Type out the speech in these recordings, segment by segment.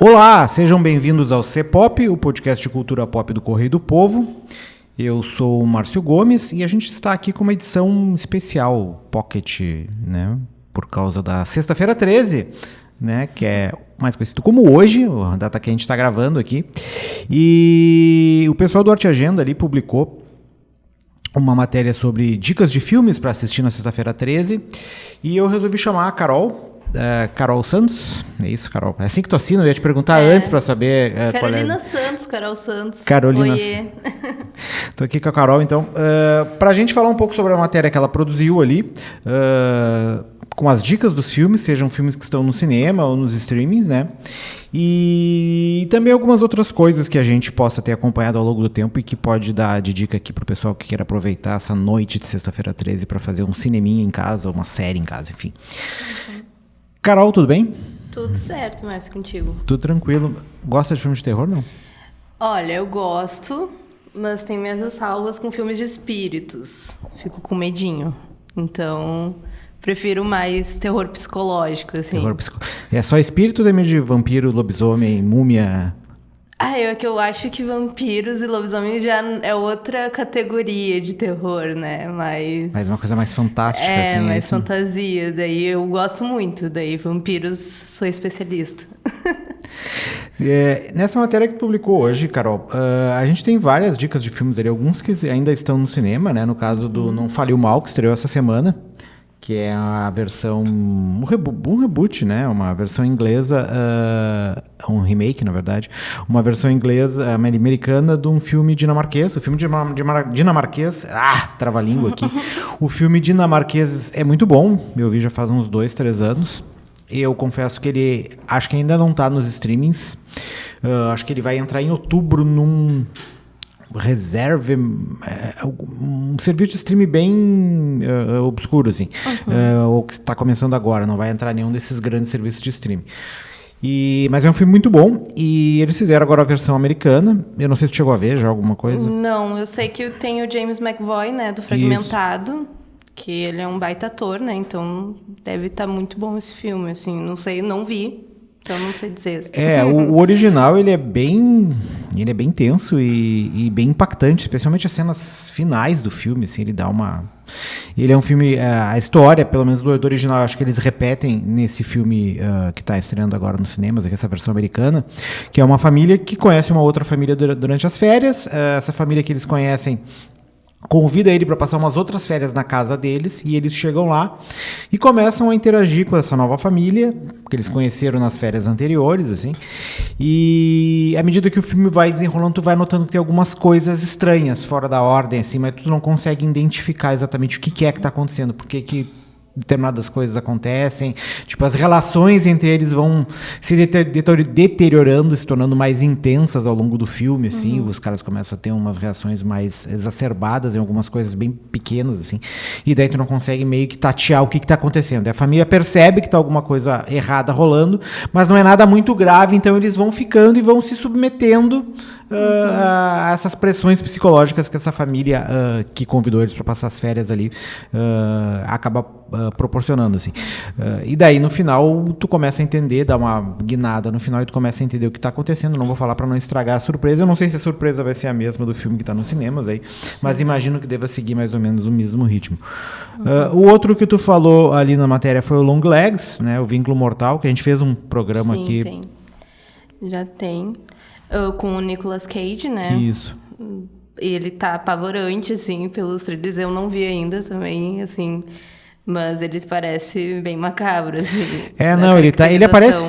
Olá, sejam bem-vindos ao C-Pop, o podcast de cultura pop do Correio do Povo. Eu sou o Márcio Gomes e a gente está aqui com uma edição especial, Pocket, né? Por causa da Sexta-feira 13, né? Que é mais conhecido como hoje, a data que a gente está gravando aqui. E o pessoal do Arte Agenda ali publicou uma matéria sobre dicas de filmes para assistir na Sexta-feira 13. E eu resolvi chamar a Carol Santos, é isso, Carol? É assim que tu assina? Eu ia te perguntar antes para saber Carolina Santos, Carol Santos. Carolina. Oiê. Tô aqui com a Carol, então, para a gente falar um pouco sobre a matéria que ela produziu ali, com as dicas dos filmes, sejam filmes que estão no cinema ou nos streamings, né? E também algumas outras coisas que a gente possa ter acompanhado ao longo do tempo e que pode dar de dica aqui pro pessoal que queira aproveitar essa noite de Sexta-feira 13 para fazer um cineminha em casa, uma série em casa, enfim. Carol, tudo bem? Tudo certo, Márcio, contigo. Tudo tranquilo. Gosta de filmes de terror, não? Olha, eu gosto, mas tem minhas ressalvas com filmes de espíritos. Fico com medinho. Então, prefiro mais terror psicológico, assim. É só espírito ou tem medo de vampiro, lobisomem, múmia? É que eu acho que vampiros e lobisomens já é outra categoria de terror, né? Mas uma coisa mais fantástica, assim. Mais fantasia. Daí eu gosto muito. Daí vampiros, sou especialista. Nessa matéria que publicou hoje, Carol, a gente tem várias dicas de filmes ali, alguns que ainda estão no cinema, né? No caso do Não Fale o Mal, que estreou essa semana, que é a versão, um reboot, né? Uma versão inglesa, um remake, na verdade, uma versão inglesa, americana de um filme dinamarquês. O filme dinamarquês, trava-língua aqui. O filme dinamarquês é muito bom, eu vi já faz uns 2-3 anos. Eu confesso que ele, acho que ainda não está nos streamings, acho que ele vai entrar em outubro num reserve, um serviço de streaming bem obscuro, assim, ou que está começando agora, não vai entrar nenhum desses grandes serviços de streaming. Mas é um filme muito bom, e eles fizeram agora a versão americana. Eu não sei se chegou a ver já alguma coisa. Não, eu sei que tem o James McAvoy, né, do Fragmentado. Isso. Que ele é um baita ator, né? Então deve estar muito bom esse filme, assim. Não sei, não vi. Então não sei dizer. O original, ele é bem tenso e bem impactante, especialmente as cenas finais do filme, assim, ele é um filme, a história, pelo menos do original, acho que eles repetem nesse filme que está estreando agora nos cinemas, aqui, essa versão americana, que é uma família que conhece uma outra família durante as férias. Essa família que eles conhecem convida ele para passar umas outras férias na casa deles, e eles chegam lá e começam a interagir com essa nova família que eles conheceram nas férias anteriores, assim. E à medida que o filme vai desenrolando, tu vai notando que tem algumas coisas estranhas, fora da ordem, assim, mas tu não consegue identificar exatamente o que é que está acontecendo, por que determinadas coisas acontecem, tipo, as relações entre eles vão se deteriorando, se tornando mais intensas ao longo do filme, assim. Os caras começam a ter umas reações mais exacerbadas em algumas coisas bem pequenas, assim, e daí tu não consegue meio que tatear o que tá acontecendo. E a família percebe que tá alguma coisa errada rolando, mas não é nada muito grave, então eles vão ficando e vão se submetendo a essas pressões psicológicas que essa família que convidou eles para passar as férias ali acaba proporcionando, assim. E daí no final tu começa a entender, dá uma guinada no final e tu começa a entender o que está acontecendo. Não vou falar para não estragar a surpresa. Eu não sei se a surpresa vai ser a mesma do filme que está nos cinemas aí, mas imagino que deva seguir mais ou menos o mesmo ritmo. O outro que tu falou ali na matéria foi o Long Legs, né, o Vínculo Mortal, que a gente fez um programa aqui. Sim, tem. Já tem. Com o Nicolas Cage, né? Isso. Ele tá apavorante, assim, pelos trailers. Eu não vi ainda também, assim, mas ele parece bem macabro, assim.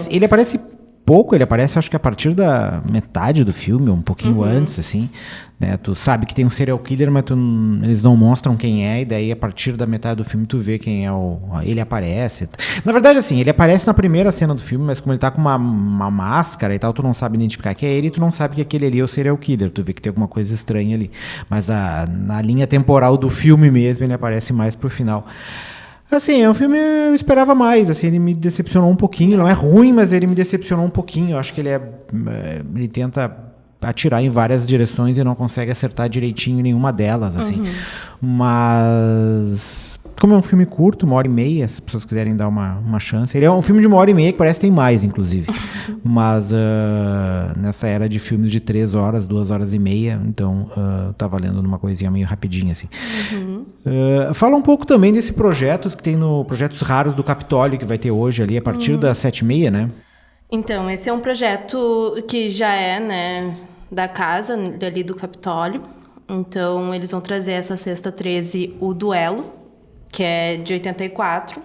Ele aparece pouco, ele aparece, acho que a partir da metade do filme, um pouquinho antes, assim, né? Tu sabe que tem um serial killer, mas eles não mostram quem é, e daí a partir da metade do filme tu vê quem é ele aparece. Na verdade, assim, ele aparece na primeira cena do filme, mas como ele tá com uma máscara e tal, tu não sabe identificar que é ele, e tu não sabe que aquele ali é o serial killer, tu vê que tem alguma coisa estranha ali. Mas na linha temporal do filme mesmo, ele aparece mais pro final. Assim, é um filme que eu esperava mais, assim, ele me decepcionou um pouquinho, não é ruim, mas ele me decepcionou um pouquinho. Eu acho que ele tenta atirar em várias direções e não consegue acertar direitinho em nenhuma delas, assim. Mas como é um filme curto, 1h30, se as pessoas quiserem dar uma chance. Ele é um filme de 1h30 que parece que tem mais, inclusive. Mas nessa era de filmes de 3 horas, 2h30, então tá valendo numa coisinha meio rapidinha, assim. Fala um pouco também desse projeto que tem no Projetos Raros do Capitólio, que vai ter hoje ali, a partir das 7h30, né? Então, esse é um projeto que já é, né, da casa ali do Capitólio. Então, eles vão trazer essa sexta 13 o Duelo, que é de 84,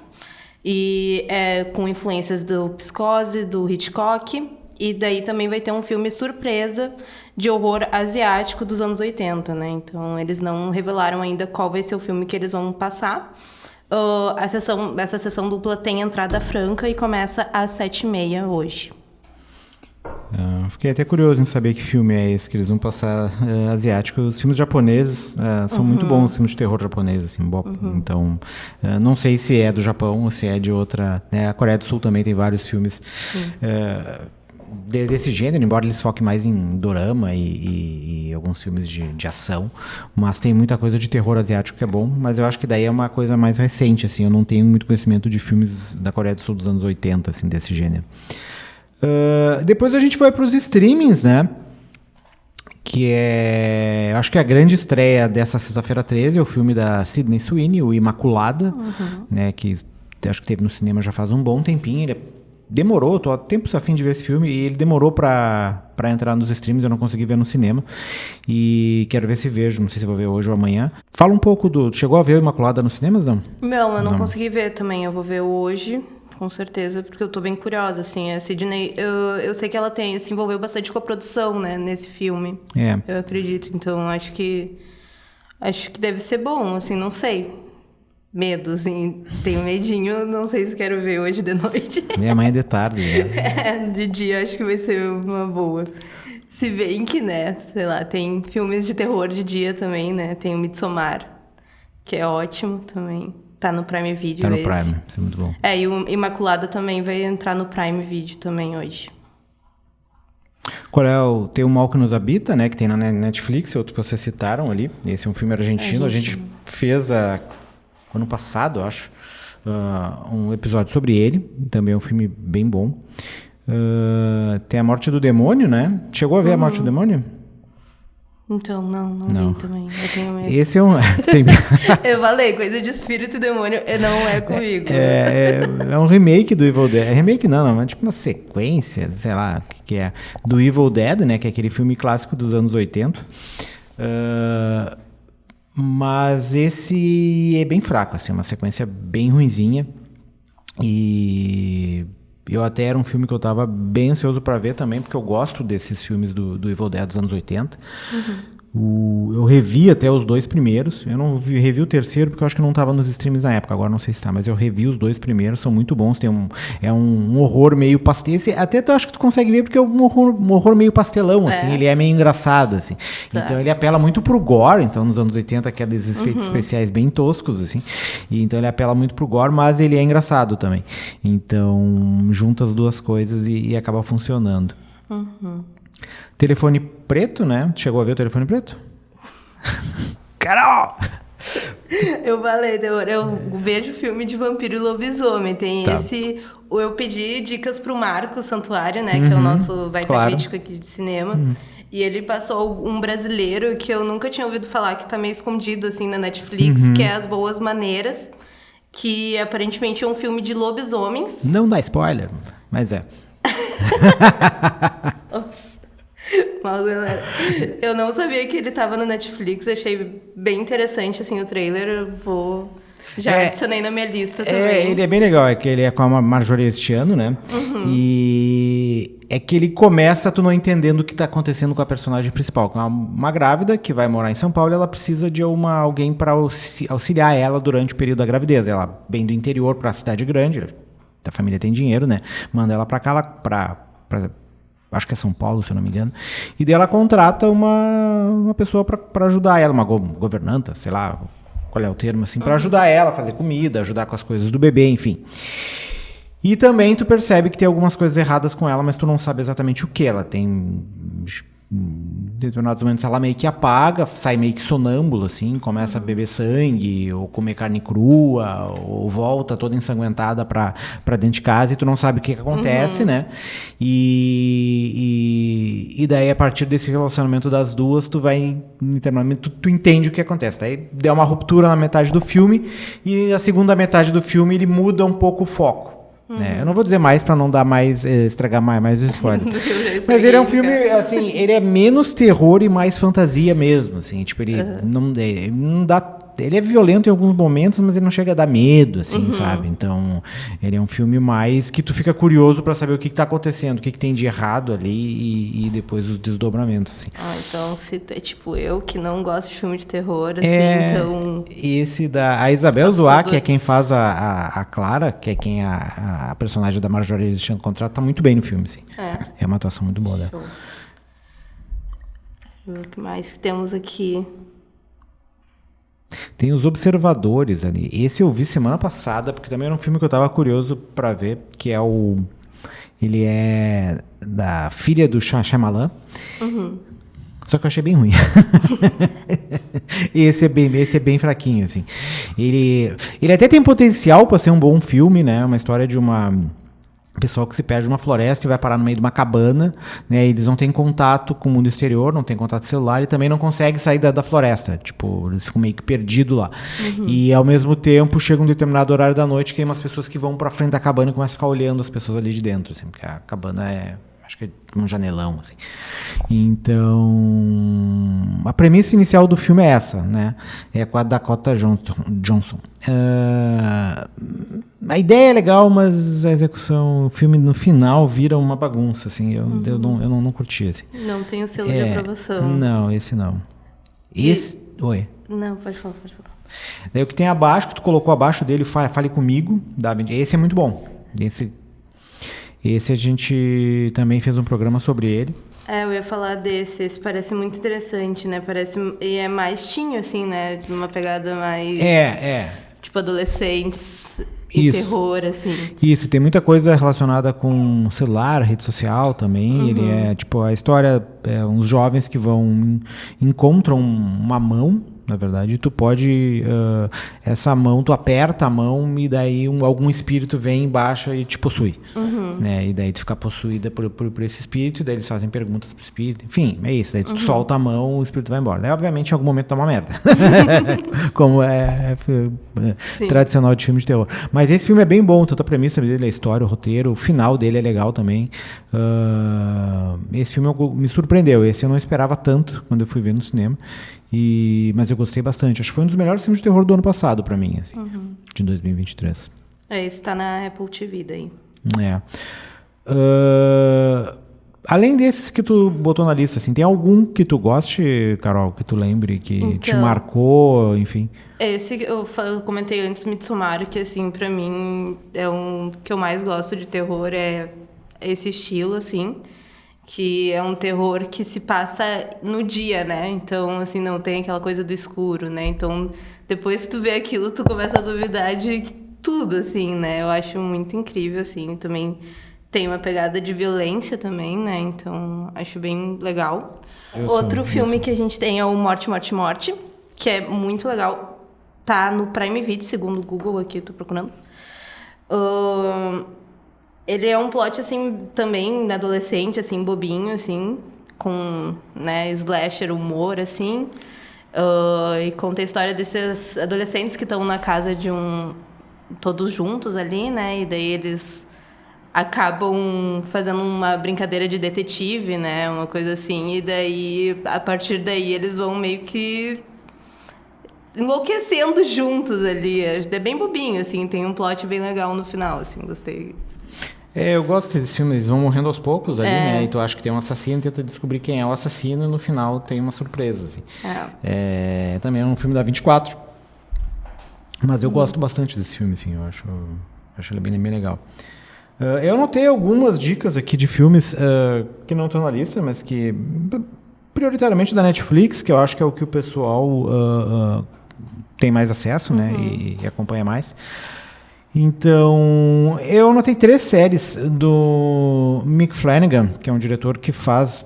e é com influências do Psicose, do Hitchcock, e daí também vai ter um filme surpresa de horror asiático dos anos 80, né? Então, eles não revelaram ainda qual vai ser o filme que eles vão passar. Essa sessão dupla tem entrada franca e começa às 7h30 hoje. Fiquei até curioso em saber que filme é esse que eles vão passar asiático. Os filmes japoneses são muito bons, os filmes de terror japoneses, assim, então não sei se é do Japão ou se é de outra, né? A Coreia do Sul também tem vários filmes desse gênero, embora eles foquem mais em dorama e alguns filmes de ação, mas tem muita coisa de terror asiático que é bom, mas eu acho que daí é uma coisa mais recente, assim, eu não tenho muito conhecimento de filmes da Coreia do Sul dos anos 80, assim, desse gênero. Depois a gente vai para os streamings, né? Que é, acho que a grande estreia dessa sexta-feira 13 é o filme da Sydney Sweeney, o Imaculada, né? Que acho que teve no cinema já faz um bom tempinho. Ele demorou, tô há tempos a fim de ver esse filme, e ele demorou para entrar nos streams, eu não consegui ver no cinema. E quero ver se vejo, não sei se vou ver hoje ou amanhã. Fala um pouco chegou a ver o Imaculada nos cinemas, não? Não, eu não consegui ver também, eu vou ver hoje. Com certeza, porque eu tô bem curiosa, assim, a Sydney, eu sei que ela se envolveu bastante com a produção, né, nesse filme, eu acredito, então acho que deve ser bom, assim, não sei, medo, assim, tenho medinho, não sei se quero ver hoje de noite. Amanhã de tarde, né? De dia acho que vai ser uma boa, se bem que, né, sei lá, tem filmes de terror de dia também, né, tem o Midsommar, que é ótimo também. Tá no Prime Video. Tá no Prime, isso é muito bom. E o Imaculada também vai entrar no Prime Video também hoje. Qual é tem o Mal que Nos Habita, né? Que tem na Netflix, outro que vocês citaram ali. Esse é um filme argentino. A gente fez ano passado, acho, um episódio sobre ele. Também é um filme bem bom. Tem A Morte do Demônio, né? Chegou a ver A Morte do Demônio? Então, não vi também. Eu tenho medo. Esse é um... Eu falei, coisa de espírito e demônio não é comigo. É um remake do Evil Dead. Remake não, é tipo uma sequência, sei lá, o que é, do Evil Dead, né? Que é aquele filme clássico dos anos 80. Mas esse é bem fraco, assim, uma sequência bem ruinzinha. E... eu até era um filme que eu tava bem ansioso para ver também, porque eu gosto desses filmes do Evil Dead dos anos 80. Eu revi até os 2 primeiros. Eu não revi o terceiro porque eu acho que não tava nos streams na época. Agora não sei se tá, mas eu revi os 2 primeiros. São muito bons. Tem um horror meio pastel. Até eu acho que tu consegue ver porque é um horror meio pastelão, assim. Ele é meio engraçado, assim. Certo. Então ele apela muito pro gore. Então nos anos 80 aqueles efeitos especiais bem toscos, assim. E então ele apela muito pro gore, mas ele é engraçado também. Então junta as duas coisas e acaba funcionando. Telefone Preto, né? Chegou a ver o Telefone Preto? Carol! Eu falei, eu vejo filme de vampiro e lobisomem. Tem esse... Eu pedi dicas pro Marco Santuário, né? Que é o nosso crítico aqui de cinema. E ele passou um brasileiro que eu nunca tinha ouvido falar, que tá meio escondido, assim, na Netflix, que é As Boas Maneiras, que aparentemente é um filme de lobisomens. Não dá spoiler, mas é. Ops. Mal, galera. Eu não sabia que ele tava no Netflix, achei bem interessante, assim, o trailer. Eu já adicionei na minha lista também. Ele é bem legal, é que ele é com a Marjorie este ano, né? E é que ele começa tu não entendendo o que tá acontecendo com a personagem principal, que é uma grávida que vai morar em São Paulo e ela precisa de alguém para auxiliar ela durante o período da gravidez. Ela vem do interior pra cidade grande, a família tem dinheiro, né? Manda ela pra cá, acho que é São Paulo, se eu não me engano. E daí ela contrata uma pessoa para ajudar ela, uma governanta, sei lá, qual é o termo, assim, para ajudar ela a fazer comida, ajudar com as coisas do bebê, enfim. E também tu percebe que tem algumas coisas erradas com ela, mas tu não sabe exatamente o que. Ela tem determinados momentos ela meio que apaga, sai meio que sonâmbula, assim, começa a beber sangue, ou comer carne crua, ou volta toda ensanguentada pra dentro de casa e tu não sabe o que acontece, né? E daí, a partir desse relacionamento das duas, tu vai, internamente, tu entende o que acontece. Daí deu uma ruptura na metade do filme, e a segunda metade do filme ele muda um pouco o foco. Né? Eu não vou dizer mais pra não dar mais, estragar mais spoiler. Mas ele é um filme, assim, ele é menos terror e mais fantasia mesmo, assim, tipo, ele não dá, ele é violento em alguns momentos, mas ele não chega a dar medo, assim, sabe? Então, ele é um filme mais que tu fica curioso pra saber o que tá acontecendo, o que tem de errado ali e depois os desdobramentos, assim. Então, se tu é tipo eu, que não gosto de filme de terror, assim, então... Esse a Isabel Zoá, que é quem faz a Clara, que é quem a personagem da Marjorie Alexandre contrata, tá muito bem no filme, assim. É uma atuação muito boa dela. Show. O que mais temos aqui? Tem Os Observadores ali. Esse eu vi semana passada, porque também era um filme que eu tava curioso pra ver, que é ele é da filha do Shyamalan. Só que eu achei bem ruim. Esse é bem fraquinho, assim. Ele até tem potencial pra ser um bom filme, né? Uma história de uma pessoal que se perde numa floresta e vai parar no meio de uma cabana, né? Eles não têm contato com o mundo exterior, não têm contato celular e também não conseguem sair da floresta. Tipo, eles ficam meio que perdidos lá. E ao mesmo tempo chega um determinado horário da noite que tem umas pessoas que vão pra frente da cabana e começam a ficar olhando as pessoas ali de dentro, assim, porque a cabana acho que é um janelão, assim. Então, a premissa inicial do filme é essa, né? É com a Dakota Johnson. A ideia é legal, mas a execução, o filme no final vira uma bagunça, assim. Eu não curti, assim. Não tem o selo de aprovação. Não, esse não. Oi. Não, pode falar. Daí o que tem abaixo, que tu colocou abaixo dele, Fale Comigo. Esse é muito bom. Esse a gente também fez um programa sobre ele. Eu ia falar desse. Esse parece muito interessante, né? E é mais teen, assim, né? Uma pegada mais... Tipo, adolescentes e terror, assim. Isso, tem muita coisa relacionada com celular, rede social também. Ele é, tipo, a história... uns jovens que encontram uma mão, na verdade, e tu pode... essa mão, tu aperta a mão e daí algum espírito vem embaixo e te possui. Né? E daí tu fica possuída por esse espírito, e daí eles fazem perguntas pro espírito. Enfim, é isso. Daí tu solta a mão, o espírito vai embora. Daí, obviamente, em algum momento dá uma merda. Como é tradicional de filme de terror. Mas esse filme é bem bom, tanto a premissa dele, a história, o roteiro, o final dele é legal também. Esse filme me surpreendeu. Esse eu não esperava tanto quando eu fui ver no cinema. Mas eu gostei bastante. Acho que foi um dos melhores filmes de terror do ano passado pra mim, assim, de 2023. Esse tá na Apple TV daí. Além desses que tu botou na lista, assim, tem algum que tu goste, Carol, que tu lembre, que te marcou, enfim? Esse que eu comentei antes, Midsommar, que assim, pra mim é um que eu mais gosto de terror, é esse estilo, assim, que é um terror que se passa no dia, né? Então, assim, não tem aquela coisa do escuro, né? Então, depois que tu vê aquilo, tu começa a duvidar de tudo, assim, né? Eu acho muito incrível, assim. Também tem uma pegada de violência também, né? Então, acho bem legal. Outro filme que a gente tem é o Morte, Morte, Morte, que é muito legal. Tá no Prime Video, segundo o Google aqui, eu tô procurando. Ele é um plot, assim, também adolescente, assim, bobinho, assim, com, né, slasher, humor, assim. E conta a história desses adolescentes que estão na casa de todos juntos ali, né? E daí eles acabam fazendo uma brincadeira de detetive, né? Uma coisa assim. E daí, a partir daí, eles vão meio que enlouquecendo juntos ali. É bem bobinho, assim. Tem um plot bem legal no final, assim. Gostei. Eu gosto desses filmes, eles vão morrendo aos poucos ali, né? E tu acha que tem um assassino, tenta descobrir quem é o assassino e no final tem uma surpresa, assim. Também é um filme da 24. Mas eu gosto bastante desse filme, assim, eu acho ele bem legal. Eu anotei algumas dicas aqui de filmes que não estão na lista, mas que prioritariamente da Netflix, que eu acho que é o que o pessoal tem mais acesso, né? E acompanha mais. Então, eu anotei 3 séries do Mick Flanagan, que é um diretor que faz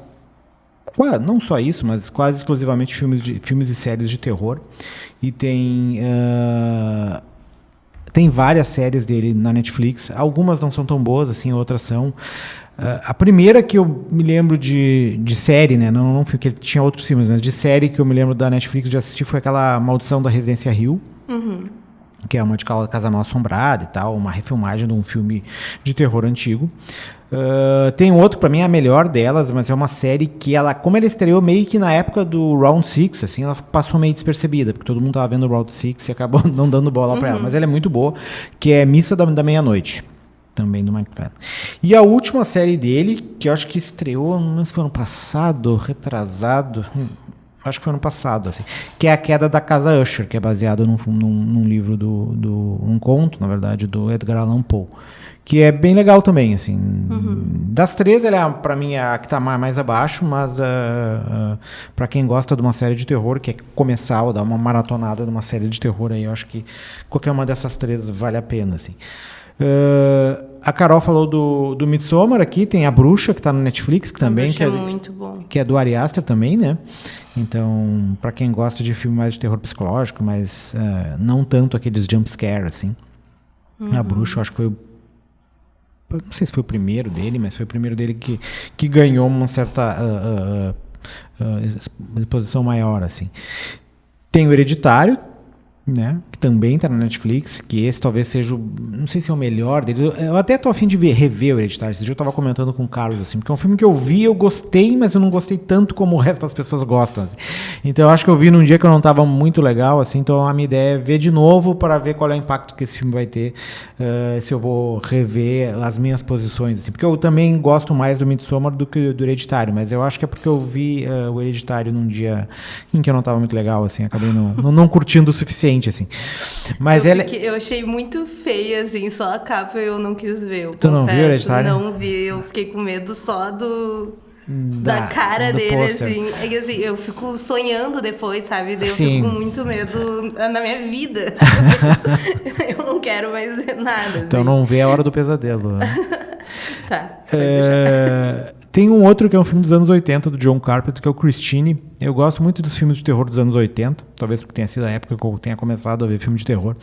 Não só isso, mas quase exclusivamente filmes e séries de terror. E tem várias séries dele na Netflix. Algumas não são tão boas assim, outras são. A primeira que eu me lembro de série, né? Não que ele tinha outros filmes, mas de série que eu me lembro da Netflix de assistir foi aquela Maldição da Residência Hill. Que é uma de Casa Mal Assombrada e tal, uma refilmagem de um filme de terror antigo. Tem outro, pra mim, é a melhor delas, mas é uma série que como ela estreou meio que na época do Round 6, assim, ela passou meio despercebida, porque todo mundo tava vendo o Round 6 e acabou não dando bola pra ela. Mas ela é muito boa, que é Missa da Meia-Noite, também do Mike Patton. E a última série dele, que eu acho que estreou, não sei se foi ano passado, retrasado, acho que foi ano passado, assim, que é A Queda da Casa Usher, que é baseado num livro um conto, na verdade, do Edgar Allan Poe, que é bem legal também, assim. Das três, ela pra mim é a que tá mais abaixo, mas pra quem gosta de uma série de terror, quer começar ou dar uma maratonada numa série de terror aí, eu acho que qualquer uma dessas três vale a pena, assim. A Carol falou do Midsommar aqui, tem A Bruxa, que tá no Netflix, que também é muito bom. Que é do Ari Aster também, né? Então, pra quem gosta de filme mais de terror psicológico, mas não tanto aqueles jump scare, assim. A Bruxa, eu acho que foi não sei se foi o primeiro dele, mas foi o primeiro dele que ganhou uma certa exposição maior, assim. Tem o Hereditário, né, que também tá na Netflix, que esse talvez seja não sei se é o melhor deles. Eu até tô a fim de rever o Hereditário. Esse dia eu tava comentando com o Carlos, assim, porque é um filme que eu vi, eu gostei, mas eu não gostei tanto como o resto das pessoas gostam, assim. Então eu acho que eu vi num dia que eu não tava muito legal, assim, então a minha ideia é ver de novo para ver qual é o impacto que esse filme vai ter, se eu vou rever as minhas posições, assim, porque eu também gosto mais do Midsommar do que do Hereditário, mas eu acho que é porque eu vi o Hereditário num dia em que eu não tava muito legal, assim, acabei não curtindo o suficiente, assim. Mas eu achei muito feia, assim, só a capa eu não quis ver. Tu não viu, Hereditário? Não vi, eu fiquei com medo só da cara dele, assim. É que, assim, eu fico sonhando depois, sabe? Eu fico com muito medo na minha vida. Eu não quero mais ver nada. Então assim. não vê A Hora do Pesadelo. Tá. Tem um outro que é um filme dos anos 80, do John Carpenter, que é o Christine. Eu gosto muito dos filmes de terror dos anos 80, talvez porque tenha sido a época que eu tenha começado a ver filme de terror.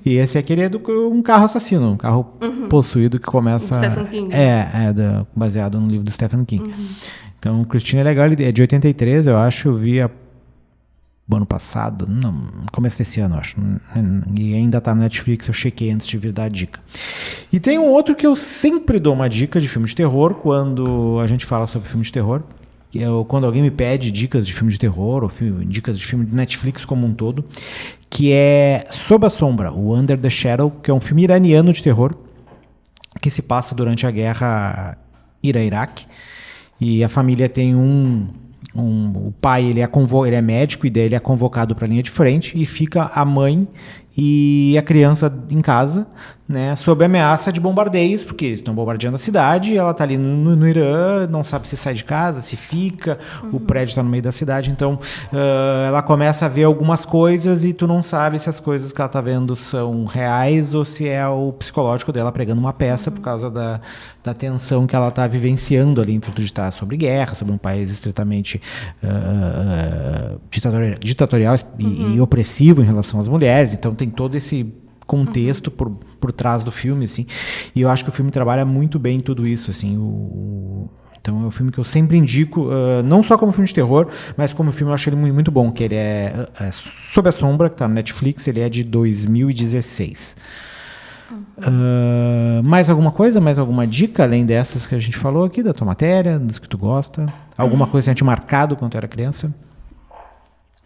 E esse aqui é um carro assassino, um carro possuído que começa... Stephen King. Baseado no livro do Stephen King. Então, o Christine é legal, ele é de 83, eu acho, eu vi ano passado, não, começo desse ano, acho, e ainda tá no Netflix, eu chequei antes de vir dar a dica. E tem um outro que eu sempre dou uma dica de filme de terror, quando a gente fala sobre filme de terror, que é quando alguém me pede dicas de filme de terror, ou dicas de filme de Netflix como um todo, que é Sob a Sombra, o Under the Shadow, que é um filme iraniano de terror, que se passa durante a guerra Ira-Iraque, e a família tem o pai, ele é médico, e daí ele é convocado para a linha de frente, e fica a mãe e a criança em casa, né, sob ameaça de bombardeios, porque eles estão bombardeando a cidade, ela está ali no Irã, não sabe se sai de casa, se fica, o prédio está no meio da cidade, então ela começa a ver algumas coisas e tu não sabe se as coisas que ela está vendo são reais ou se é o psicológico dela pregando uma peça por causa da tensão que ela está vivenciando ali, em fruto de estar sobre guerra, sobre um país estritamente ditatorial e opressivo em relação às mulheres, então tem todo esse contexto por trás do filme, assim, e eu acho que o filme trabalha muito bem tudo isso, assim, então é um filme que eu sempre indico, não só como filme de terror, mas como filme eu acho ele muito bom, que ele é Sob a Sombra, que tá no Netflix, ele é de 2016. Mais alguma coisa? Mais alguma dica, além dessas que a gente falou aqui, da tua matéria, das que tu gosta? Alguma coisa que tenha te marcado quando tu era criança?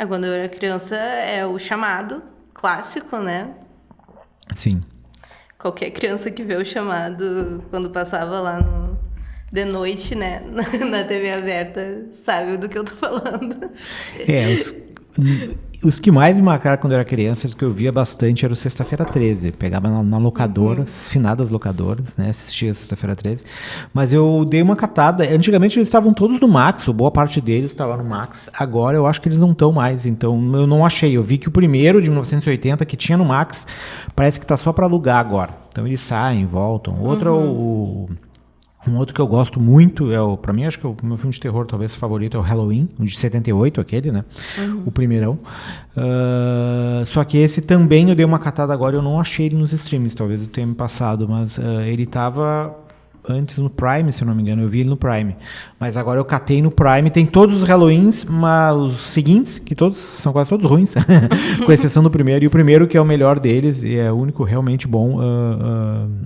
Quando eu era criança, é o Chamado, clássico, né? Sim. Qualquer criança que vê o Chamado quando passava lá de noite, né, na TV aberta, sabe do que eu tô falando. Os que mais me marcaram quando eu era criança, os que eu via bastante, era o Sexta-feira 13. Pegava na locadora, finadas locadoras, né? Assistia Sexta-feira 13. Mas eu dei uma catada. Antigamente eles estavam todos no Max, ou boa parte deles estava no Max. Agora eu acho que eles não estão mais, então eu não achei. Eu vi que o primeiro, de 1980, que tinha no Max, parece que tá só para alugar agora. Então eles saem, voltam. Outro é Um outro que eu gosto muito, pra mim, acho que o meu filme de terror talvez favorito é o Halloween, o de 78, aquele, né? O primeirão. Só que esse também eu dei uma catada agora, eu não achei ele nos streams, talvez eu tenha me passado, mas ele tava antes no Prime, se eu não me engano, eu vi ele no Prime. Mas agora eu catei no Prime, tem todos os Halloweens, mas os seguintes, que todos são quase todos ruins, com exceção do primeiro. E o primeiro, que é o melhor deles, e é o único realmente bom,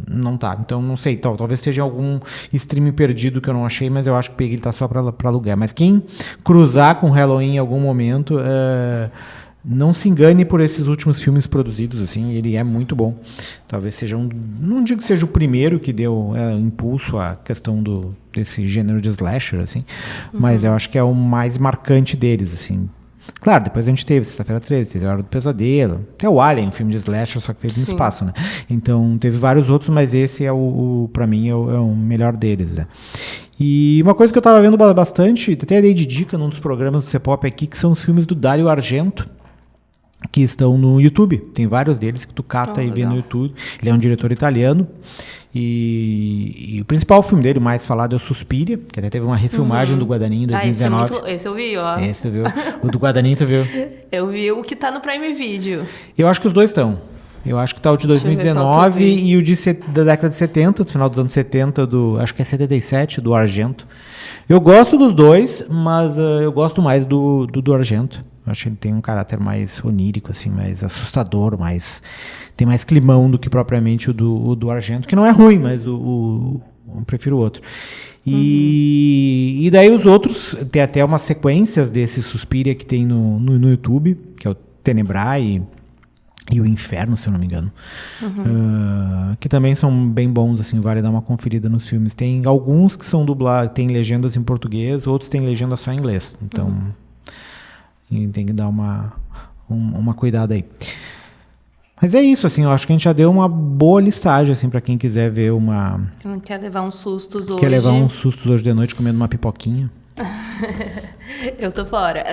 não tá. Então, não sei, talvez esteja algum streaming perdido que eu não achei, mas eu acho que ele tá só pra alugar. Mas quem cruzar com Halloween em algum momento... não se engane por esses últimos filmes produzidos, assim, ele é muito bom. Talvez seja não digo que seja o primeiro que deu impulso à questão desse gênero de slasher, assim, mas eu acho que é o mais marcante deles, assim. Claro, depois a gente teve Sexta-feira 13, teve A Hora do Pesadelo, até o Alien, um filme de slasher, só que feito no espaço, né? Então, teve vários outros, mas esse pra mim, é o melhor deles, né? E uma coisa que eu tava vendo bastante, até dei de dica num dos programas do C-Pop aqui, que são os filmes do Dario Argento, que estão no YouTube. Tem vários deles que tu cata e vê no YouTube. Ele é um diretor italiano. E o principal filme dele, o mais falado, é o Suspiria, que até teve uma refilmagem do Guadagnino em 2019. Esse eu vi, ó. Esse tu viu. O do Guadagnino tu viu? Eu vi o que tá no Prime Video. Eu acho que os dois estão. Eu acho que tá o de 2019 e o da década de 70, do final dos anos 70, acho que é 77, do Argento. Eu gosto dos dois, mas eu gosto mais do Argento. Eu acho que ele tem um caráter mais onírico, assim, mais assustador, tem mais climão do que propriamente o do Argento, que não é ruim, mas eu prefiro o outro. E daí os outros, tem até umas sequências desse Suspiria que tem no YouTube, que é o Tenebrae e o Inferno, se eu não me engano. Que também são bem bons, assim, vale dar uma conferida nos filmes. Tem alguns que são dublados, tem legendas em português, outros tem legenda só em inglês. Então, tem que dar uma cuidada aí. Mas é isso, assim, eu acho que a gente já deu uma boa listagem, assim, pra quem quiser ver Quem quer levar uns sustos hoje. Quer levar uns sustos hoje de noite comendo uma pipoquinha. Eu tô fora.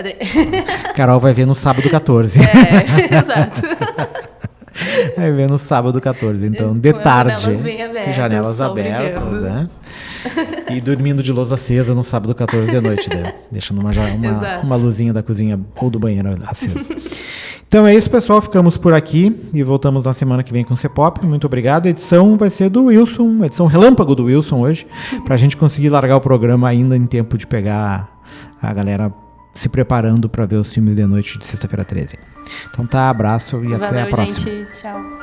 Carol vai ver no sábado 14. Exato. Vai ver no sábado 14, então, de tarde. Janelas bem abertas. Janelas abertas, né? E dormindo de luz acesa no sábado 14 de noite, né? Deixando uma luzinha da cozinha ou do banheiro acesa. Então é isso, pessoal. Ficamos por aqui e voltamos na semana que vem com o C-Pop. Muito obrigado. A edição vai ser do Wilson, edição relâmpago do Wilson hoje, pra gente conseguir largar o programa ainda em tempo de pegar a galera se preparando para ver os filmes de noite de Sexta-feira 13. Então tá, abraço e até a próxima. Valeu, gente. Tchau.